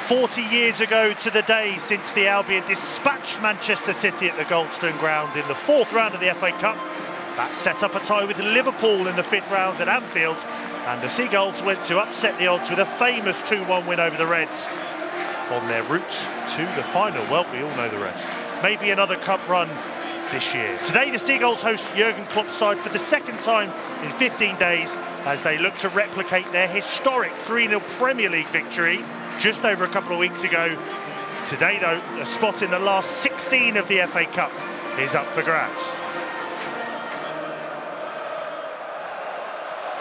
40 years ago to the day since the Albion dispatched Manchester City at the Goldstone Ground in the 4th round of the FA Cup. That set up a tie with Liverpool in the 5th round at Anfield, and the Seagulls went to upset the odds with a famous 2-1 win over the Reds on their route to the final. Well, we all know the rest. Maybe another cup run this year. Today the Seagulls host Jurgen Klopp's side for the 2nd time in 15 days as they look to replicate their historic 3-0 Premier League victory just over a couple of weeks ago. Today though, a spot in the last 16 of the FA Cup is up for grabs.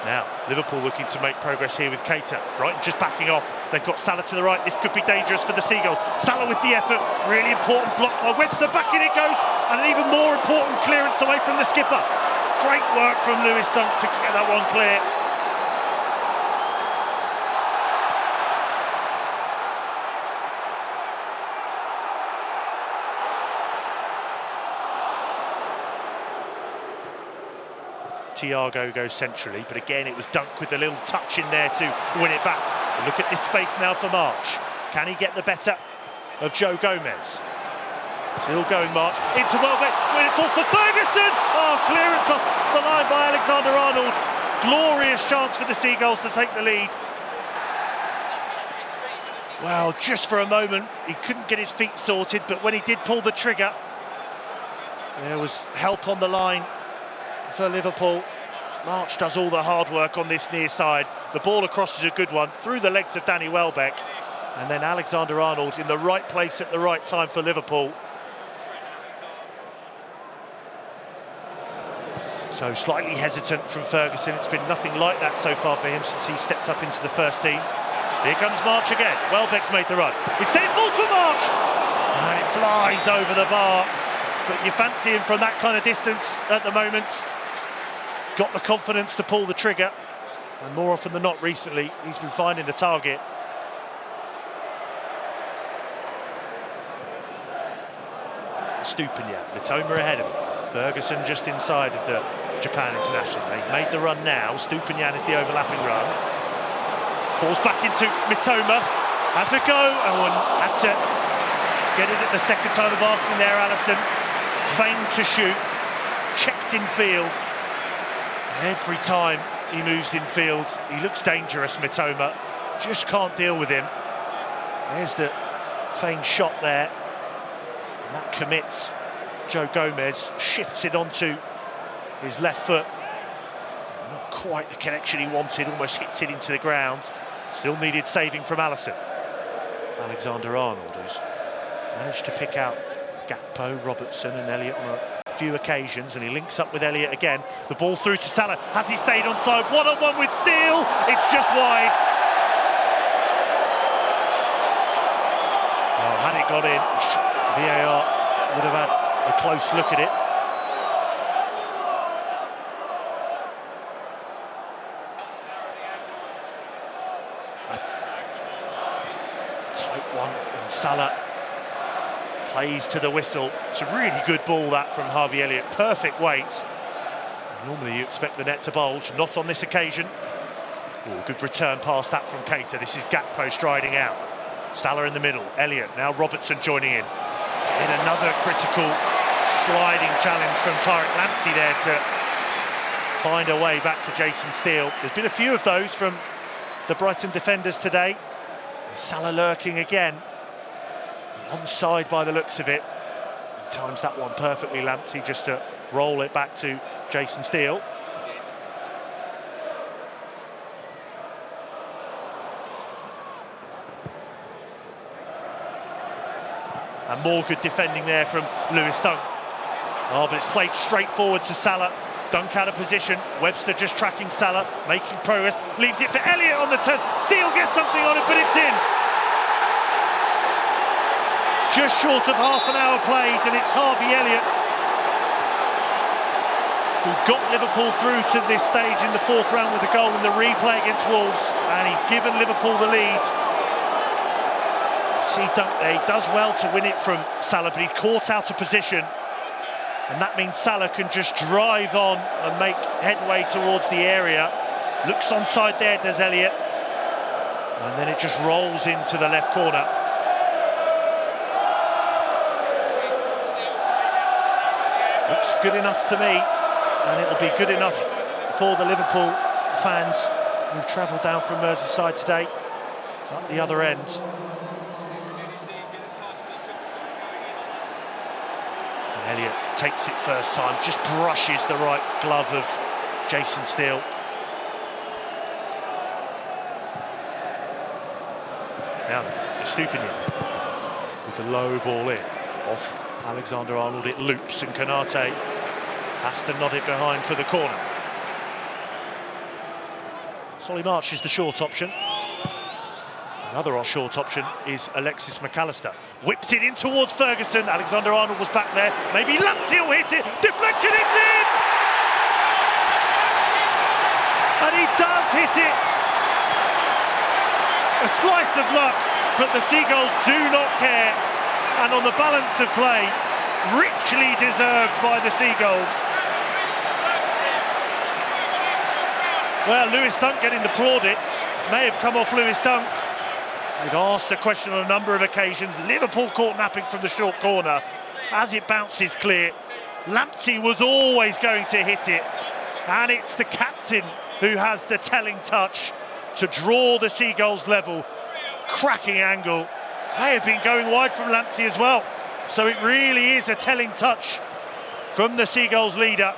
Now, Liverpool looking to make progress here with Keita. Brighton just backing off. They've got Salah to the right. This could be dangerous for the Seagulls. Salah with the effort. Really important block by Webster. Back in it goes. And an even more important clearance away from the skipper. Great work from Lewis Dunk to get that one clear. Thiago goes centrally, but again it was Dunk with a little touch in there to win it back. And look at this space now for March. Can he get the better of Joe Gomez? Still going March, into Welbeck, win it for Ferguson! Oh, clearance off the line by Alexander-Arnold. Glorious chance for the Seagulls to take the lead. Well, just for a moment, he couldn't get his feet sorted, but when he did pull the trigger, there was help on the line for Liverpool. March does all the hard work on this near side. The ball across is a good one, through the legs of Danny Welbeck. And then Alexander-Arnold in the right place at the right time for Liverpool. So slightly hesitant from Ferguson. It's been nothing like that so far for him since he stepped up into the first team. Here comes March again. Welbeck's made the run. It's dead ball for March! And it flies over the bar. But you fancy him from that kind of distance at the moment. Got the confidence to pull the trigger, and more often than not recently he's been finding the target. Stupinian, Mitoma ahead of him. Ferguson just inside of the Japan international. They've made the run now. Stupinian is the overlapping run. Falls back into Mitoma. Has a go. Oh, and had to get it at the second time of asking there, Allison. Feigned to shoot. Checked in field. Every time he moves in field, he looks dangerous, Mitoma. Just can't deal with him. There's the feigned shot there. And that commits Joe Gomez, shifts it onto his left foot. Not quite the connection he wanted, almost hits it into the ground. Still needed saving from Alisson. Alexander-Arnold has managed to pick out Gakpo, Robertson and Elliott on a few occasions, and he links up with Elliott again. The ball through to Salah. Has he stayed onside? One-on-one with Steele. It's just wide. Oh, had it got in, VAR would have had a close look at it. A tight one, and Salah plays to the whistle. It's a really good ball that from Harvey Elliott, perfect weight. Normally you expect the net to bulge, not on this occasion. Oh, good return past that from Keita. This is Gakpo striding out. Salah in the middle, Elliott, now Robertson joining in. In another critical sliding challenge from Tariq Lamptey there to find a way back to Jason Steele. There's been a few of those from the Brighton defenders today. Salah lurking again. Onside by the looks of it. He times that one perfectly, Lamptey, just to roll it back to Jason Steele. And more good defending there from Lewis Dunk. Oh, but it's played straight forward to Salah. Dunk out of position. Webster just tracking Salah, making progress. Leaves it for Elliott on the turn. Steele gets something on it, but it's in. Just short of half an hour played, and it's Harvey Elliott who got Liverpool through to this stage in the 4th round with a goal in the replay against Wolves, and he's given Liverpool the lead. See Dunk there, he does well to win it from Salah, but he's caught out of position, and that means Salah can just drive on and make headway towards the area. Looks onside there, does Elliott. And then it just rolls into the left corner. Looks good enough to me, and it'll be good enough for the Liverpool fans who've travelled down from Merseyside today, up the other end. And Elliott takes it first time, just brushes the right glove of Jason Steele. Now, Stupinian with the low ball in, off Alexander-Arnold, it loops, and Konate has to nod it behind for the corner. Solly March is the short option. Another short option is Alexis McAllister. Whips it in towards Ferguson, Alexander-Arnold was back there, maybe Lamptey will hit it, deflection, it's in! And he does hit it! A slice of luck, but the Seagulls do not care, and on the balance of play, richly deserved by the Seagulls. Well, Lewis Dunk getting the plaudits, may have come off Lewis Dunk. They've asked the question on a number of occasions. Liverpool caught napping from the short corner. As it bounces clear, Lamptey was always going to hit it, and it's the captain who has the telling touch to draw the Seagulls level. Cracking angle, may have been going wide from Lamptey as well, so it really is a telling touch from the Seagulls leader.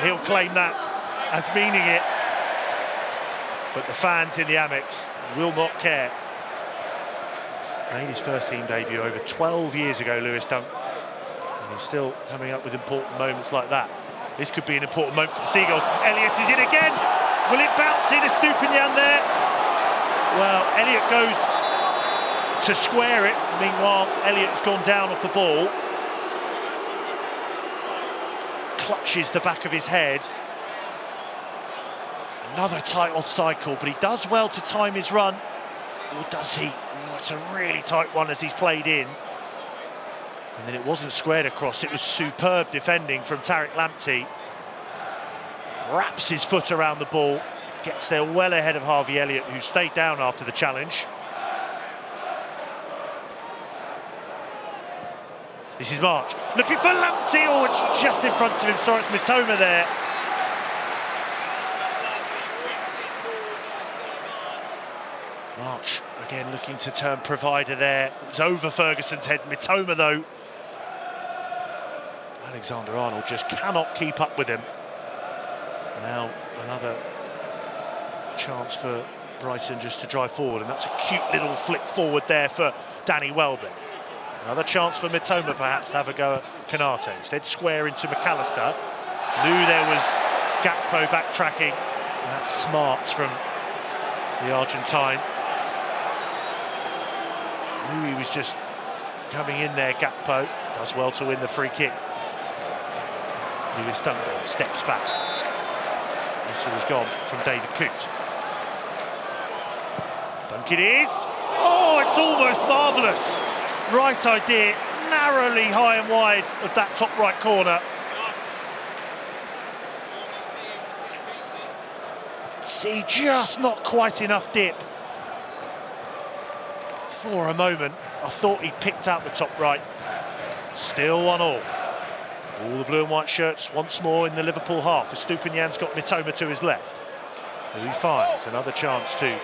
He'll claim that as meaning it, but the fans in the Amex will not care. Made his first team debut over 12 years ago, Lewis Dunk, and he's still coming up with important moments like that. This could be an important moment for the Seagulls. Elliott is in again. Will it bounce in? Stupinian there. Well, Elliott goes to square it. Meanwhile, Elliott's gone down off the ball. Clutches the back of his head. Another tight offside call, but he does well to time his run. Or does he? Oh, it's a really tight one as he's played in. And then it wasn't squared across, it was superb defending from Tariq Lamptey. Wraps his foot around the ball, gets there well ahead of Harvey Elliott, who stayed down after the challenge. This is March, looking for Lamptey, oh, it's just in front of him, sorry, it's Mitoma there. March, again, looking to turn provider there. It was over Ferguson's head. Mitoma, though. Alexander-Arnold just cannot keep up with him. Now, another chance for Brighton just to drive forward, and that's a cute little flick forward there for Danny Welbeck. Another chance for Mitoma, perhaps, to have a go at Konate. Instead, square into McAllister. Knew there was Gakpo backtracking, and that's smart from the Argentine. Knew he was just coming in there, Gakpo. Does well to win the free kick. Lewis Dunk steps back. This was gone from David Coote. Dunk it is. Oh, it's almost marvellous. Right idea, narrowly high and wide of that top right corner. See, just not quite enough dip. For a moment, I thought he picked out the top right. Still 1-1. All the blue and white shirts once more in the Liverpool half. Stupinian's got Mitoma to his left, who he finds another chance to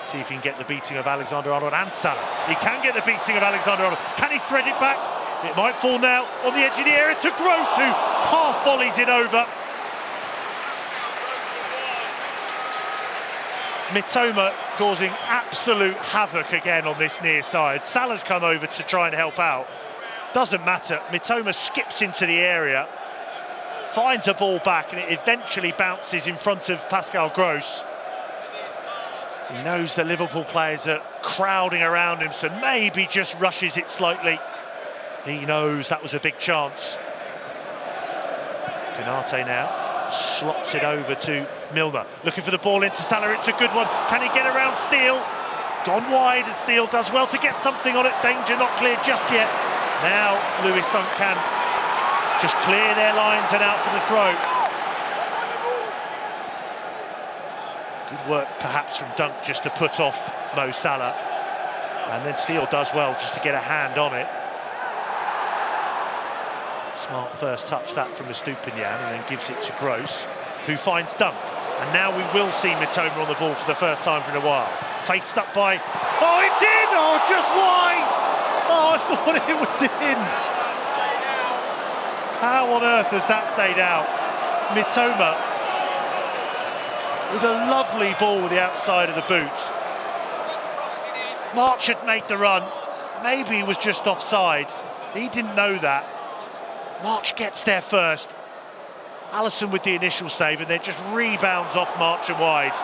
see if he can get the beating of Alexander-Arnold and Salah. He can get the beating of Alexander-Arnold. Can he thread it back? It might fall now on the edge of the area to Gross, who half volleys it over. Mitoma causing absolute havoc again on this near side. Salah's come over to try and help out. Doesn't matter, Mitoma skips into the area, finds a ball back, and it eventually bounces in front of Pascal Gross. He knows the Liverpool players are crowding around him, so maybe just rushes it slightly. He knows that was a big chance. Konate now slots it over to Milner, looking for the ball into Salah. It's a good one. Can he get around Steele? Gone wide, and Steele does well to get something on it. Danger not cleared just yet. Now Lewis Dunk can just clear their lines and out for the throw. Good work perhaps from Dunk just to put off Mo Salah, and then Steele does well just to get a hand on it. Smart first touch that from Estupinian, and then gives it to Gross, who finds Dunk. And now we will see Mitoma on the ball for the first time in a while. Faced up by... Oh, it's in! Oh, just wide! Oh, I thought it was in! How on earth has that stayed out? Mitoma with a lovely ball with the outside of the boot. March had made the run. Maybe he was just offside. He didn't know that. March gets there first. Alisson with the initial save, and then just rebounds off March and wide.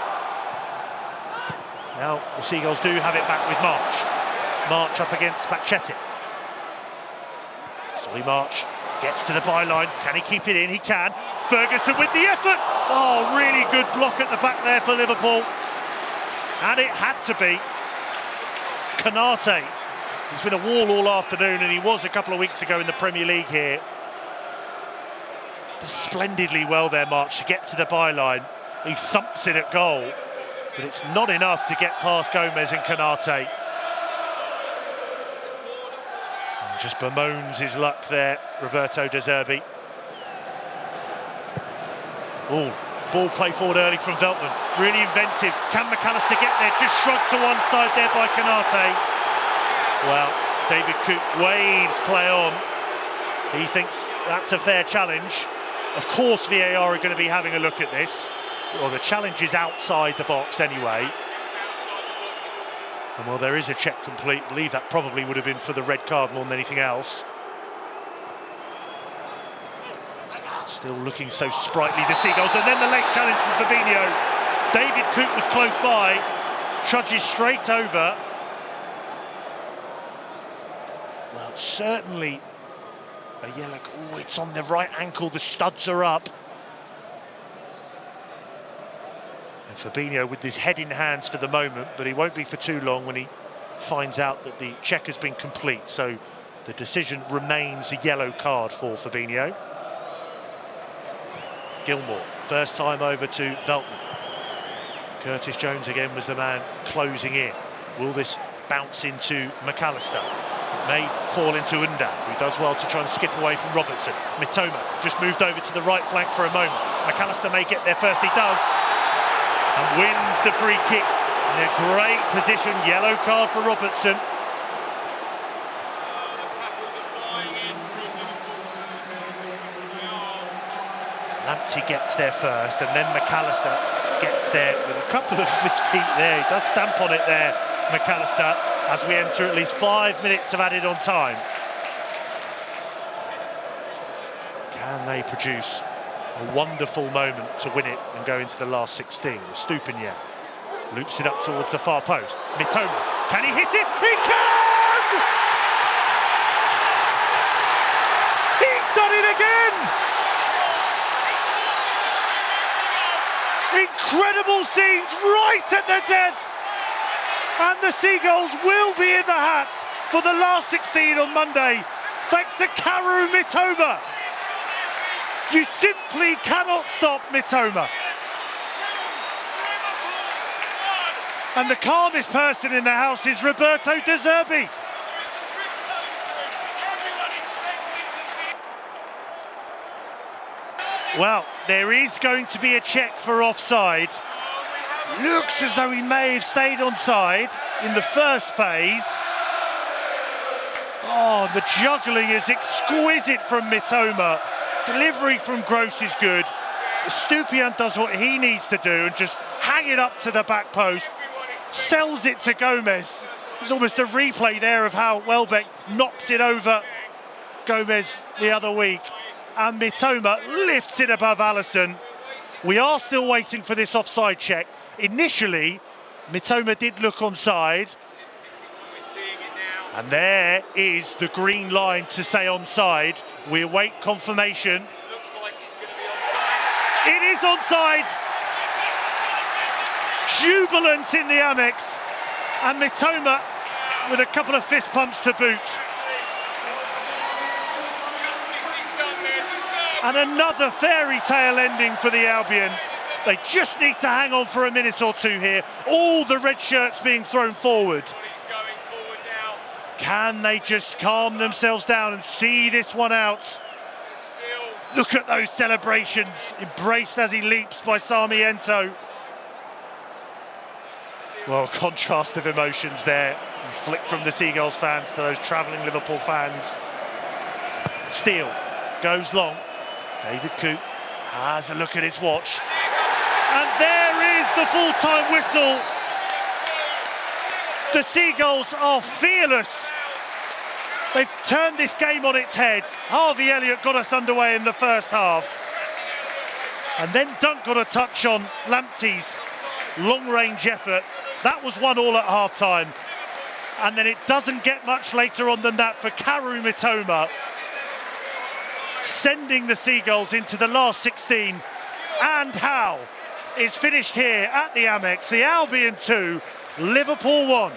Now the Seagulls do have it back with March. March up against Machete. Solly March gets to the byline. Can he keep it in? He can. Ferguson with the effort. Oh, really good block at the back there for Liverpool. And it had to be. Konate. He's been a wall all afternoon, and he was a couple of weeks ago in the Premier League here. Does splendidly well there, March, to get to the byline. He thumps it at goal, but it's not enough to get past Gomez and Konate. And just bemoans his luck there, Roberto De Zerbi. Oh, ball play forward early from Veltman. Really inventive. Can McAllister get there? Just shrugged to one side there by Konate. Well, David Coop waves play on. He thinks that's a fair challenge. Of course VAR are going to be having a look at this. Well, the challenge is outside the box anyway. And while there is a check complete, I believe that probably would have been for the red card more than anything else. Still looking so sprightly, the Seagulls, and then the leg challenge from Fabinho. David Coop was close by, trudges straight over. Well, certainly a yellow. Oh, it's on the right ankle, the studs are up. And Fabinho with his head in hands for the moment, but he won't be for too long when he finds out that the check has been complete. So the decision remains a yellow card for Fabinho. Gilmore, first time over to Veltman. Curtis Jones again was the man closing in. Will this bounce into McAllister? It may fall into Undav, who does well to try and skip away from Robertson. Mitoma just moved over to the right flank for a moment. McAllister may get there first, he does. And wins the free kick in a great position. Yellow card for Robertson. Lamptey gets there first, and then McAllister gets there with a couple of his feet there. He does stamp on it there, McAllister, as we enter at least 5 minutes of added on time. Can they produce a wonderful moment to win it and go into the last 16? Estupinian loops it up towards the far post. Mitoma, can he hit it? He can! He's done it again! Incredible scenes right at the death, and the Seagulls will be in the hat for the last 16 on Monday, thanks to Kaoru Mitoma. You simply cannot stop Mitoma. And the calmest person in the house is Roberto De Zerbi. Well, there is going to be a check for offside. Looks as though he may have stayed onside in the first phase. Oh, the juggling is exquisite from Mitoma. Delivery from Gross is good. Estupinian does what he needs to do and just hang it up to the back post. Sells it to Gomez. There's almost a replay there of how Welbeck knocked it over Gomez the other week. And Mitoma lifts it above Alisson. We are still waiting for this offside check. Initially, Mitoma did look onside. And there is the green line to say onside. We await confirmation. It is onside. Jubilant in the Amex. And Mitoma with a couple of fist pumps to boot. And another fairy tale ending for the Albion. They just need to hang on for a minute or two here. All the red shirts being thrown forward. Can they just calm themselves down and see this one out? Look at those celebrations, embraced as he leaps by Sarmiento. Well, contrast of emotions there. Flick from the Seagulls fans to those travelling Liverpool fans. Steele goes long. David Coote has a look at his watch. And there is the full-time whistle. The Seagulls are fearless. They've turned this game on its head. Harvey Elliott got us underway in the first half. And then Dunk got a touch on Lamptey's long-range effort. That was 1-1 at half-time. And then it doesn't get much later on than that for Kaoru Mitoma, sending the Seagulls into the last 16. And how is finished here at the Amex. The Albion 2, Liverpool 1.